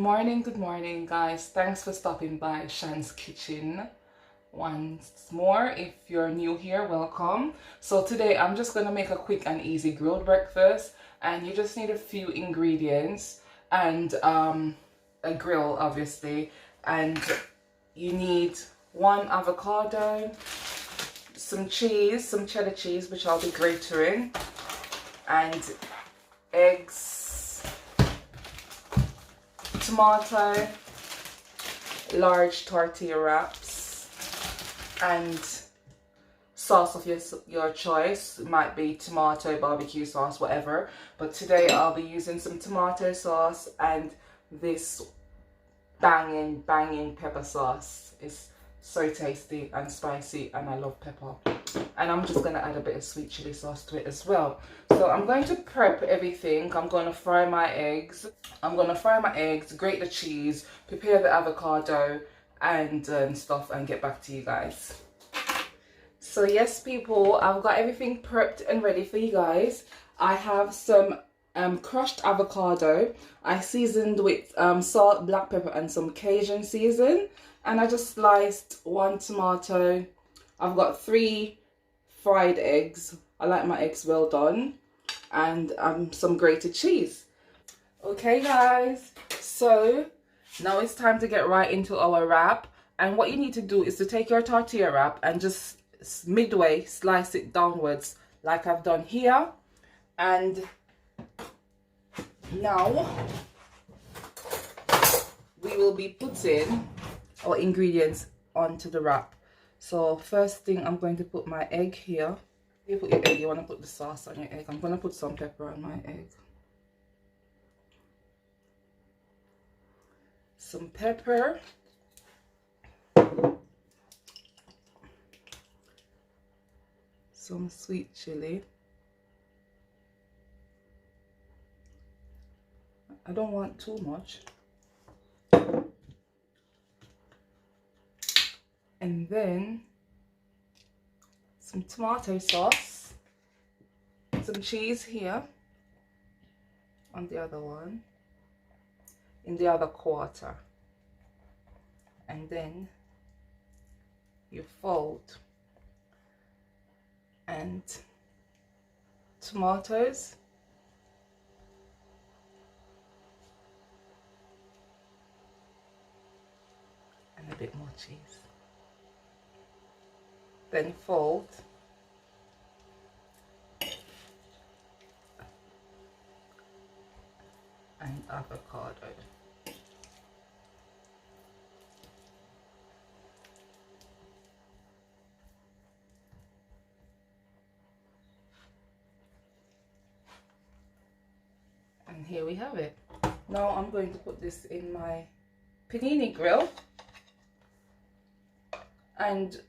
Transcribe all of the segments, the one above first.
good morning guys. Thanks for stopping by Shan's kitchen once more. If you're new here, welcome. So today I'm just gonna make a quick and easy grilled breakfast, and you just need a few ingredients and a grill obviously, and you need one avocado, some cheese, some cheddar cheese which I'll be gratering, and eggs, tomato, large tortilla wraps, and sauce of your choice. It might be tomato, barbecue sauce, whatever, but today I'll be using some tomato sauce and this banging pepper sauce. It's so tasty and spicy, and I love pepper. And I'm just going to add a bit of sweet chili sauce to it as well. So I'm going to prep everything. I'm going to fry my eggs. Grate the cheese, prepare the avocado and stuff, and get back to you guys. So yes people, I've got everything prepped and ready for you guys. I have some crushed avocado. I seasoned with salt, black pepper and some Cajun season. And I just sliced one tomato. I've got 3 fried eggs. I like my eggs well done. And some grated cheese. Okay guys, so now it's time to get right into our wrap. And what you need to do is to take your tortilla wrap and just midway slice it downwards like I've done here. And now we will be putting our ingredients onto the wrap. So first thing, I'm going to put my egg here. You put your egg, you want to put the sauce on your egg. I'm going to put some pepper on my egg. Some pepper. Some sweet chili. I don't want too much. And then some tomato sauce, some cheese here on the other one, in the other quarter, and then you fold, and tomatoes, and a bit more cheese. Then fold, and avocado. And here we have it. Now I'm going to put this in my panini grill, and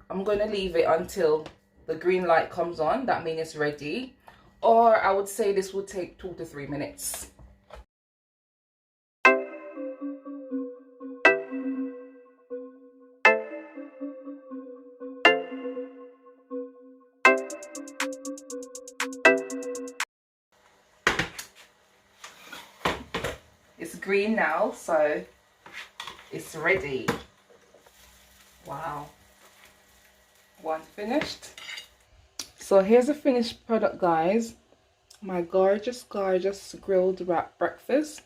I'm going to leave it until the green light comes on. That means it's ready. Or I would say this would take 2 to 3 minutes. It's green now, so it's ready. Wow. One finished. So here's a finished product guys. My gorgeous grilled wrap breakfast.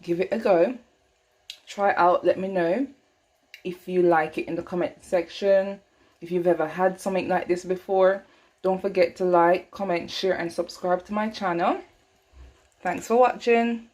Give it a go. Try it out. Let me know if you like it in the comment section. If you've ever had something like this before. Don't forget to like, comment, share and subscribe to my channel. Thanks for watching.